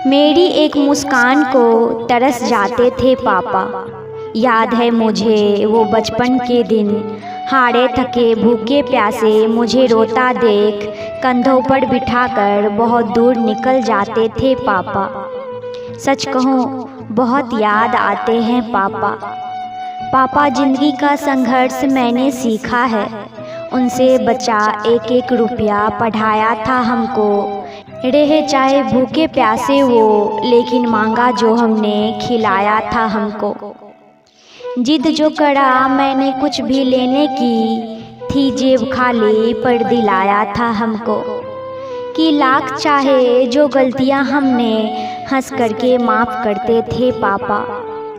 मेरी एक मुस्कान को तरस जाते थे पापा। याद है मुझे वो बचपन के दिन, हारे थके भूखे प्यासे मुझे रोता देख कंधों पर बिठाकर बहुत दूर निकल जाते थे पापा। सच कहूँ बहुत याद आते हैं पापा। पापा जिंदगी का संघर्ष मैंने सीखा है, उनसे बचा एक एक रुपया पढ़ाया था हमको। रहे चाहे भूखे प्यासे वो, लेकिन मांगा जो हमने खिलाया था हमको। जिद जो करा मैंने कुछ भी लेने की, थी जेब खाली पर दिलाया था हमको। कि लाख चाहे जो गलतियां हमने हंस करके माफ़ करते थे पापा।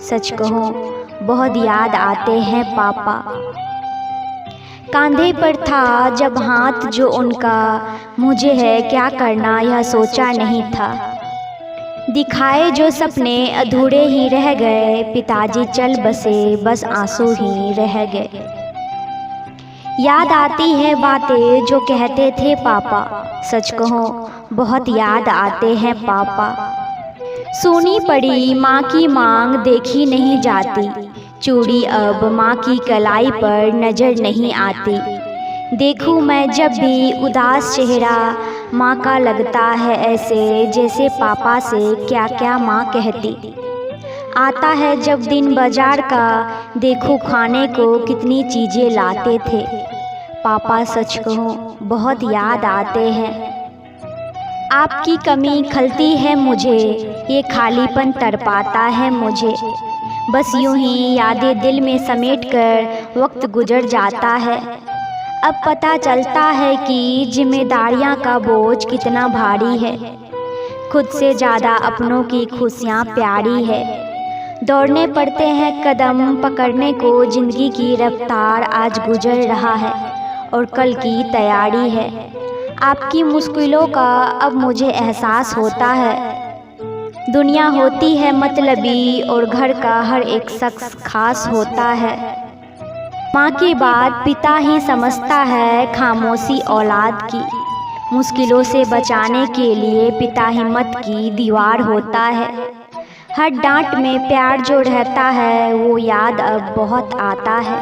सच कहूँ बहुत याद आते हैं पापा। कांधे पर था जब हाथ जो उनका, मुझे है क्या करना यह सोचा नहीं था। दिखाए जो सपने अधूरे ही रह गए, पिताजी चल बसे बस आंसू ही रह गए। याद आती है बातें जो कहते थे पापा। सच कहूँ बहुत याद आते हैं पापा। सुनी पड़ी माँ की मांग देखी नहीं जाती, चूड़ी अब माँ की कलाई पर नज़र नहीं आती। देखूँ मैं जब भी उदास चेहरा माँ का, लगता है ऐसे जैसे पापा से क्या क्या माँ कहती। आता है जब दिन बाजार का, देखूँ खाने को कितनी चीज़ें लाते थे पापा। सच कहूँ बहुत याद आते हैं। आपकी कमी खलती है मुझे, ये खालीपन तड़पाता है मुझे। बस यूं ही यादें दिल में समेट कर वक्त गुजर जाता है। अब पता चलता है कि जिम्मेदारियां का बोझ कितना भारी है। खुद से ज़्यादा अपनों की खुशियां प्यारी है। दौड़ने पड़ते हैं कदम पकड़ने को, ज़िंदगी की रफ्तार आज गुजर रहा है और कल की तैयारी है। आपकी मुश्किलों का अब मुझे एहसास होता है। दुनिया होती है मतलबी और घर का हर एक शख्स खास होता है। माँ के बाद पिता ही समझता है खामोशी औलाद की। मुश्किलों से बचाने के लिए पिता हिम्मत की दीवार होता है। हर डांट में प्यार जो रहता है वो याद अब बहुत आता है।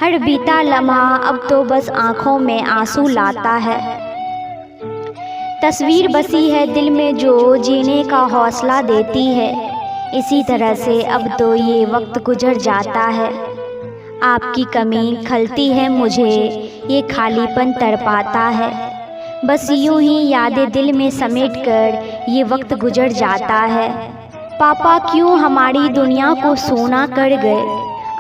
हर बीता लम्हा अब तो बस आँखों में आंसू लाता है। तस्वीर बसी है दिल में जो जीने का हौसला देती है। इसी तरह से अब तो ये वक्त गुजर जाता है। आपकी कमी खलती है मुझे, ये खालीपन तड़पाता है। बस यूं ही यादें दिल में समेट कर ये वक्त गुजर जाता है। पापा क्यों हमारी दुनिया को सोना कर गए,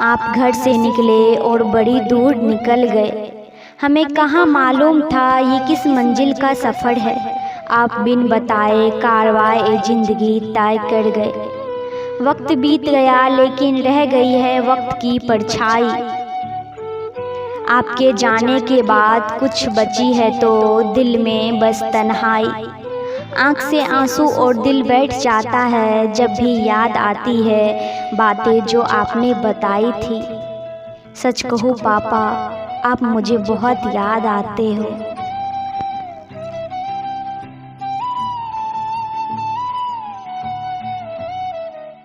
आप घर से निकले और बड़ी दूर निकल गए। हमें कहाँ मालूम था ये किस मंजिल का सफ़र है। आप बिन बताए कारवाए ज़िंदगी तय कर गए। वक्त बीत गया लेकिन रह गई है वक्त की परछाई। आपके जाने के बाद कुछ बची है तो दिल में बस तन्हाई। आँख से आंसू और दिल बैठ जाता है जब भी याद आती है बातें जो आपने बताई थी। सच कहूँ पापा आप मुझे बहुत याद आते हो।